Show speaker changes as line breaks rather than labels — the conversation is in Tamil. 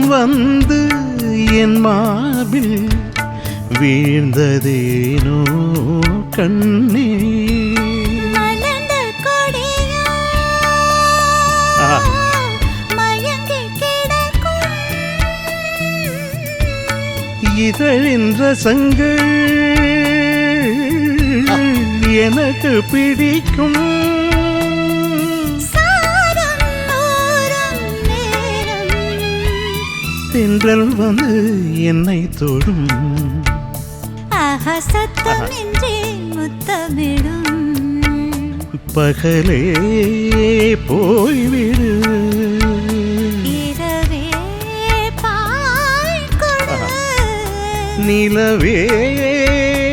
வந்து என் மார்பில் வீழ்ந்ததேனோ கண்ணே. இதழின்ற சங்கள் எனக்கு பிடிக்கும். தென்றல் வந்து என்னை தொடும்.
சத்தமின்றி முத்தமிடும்.
பகலே போய்விடு. நிலவே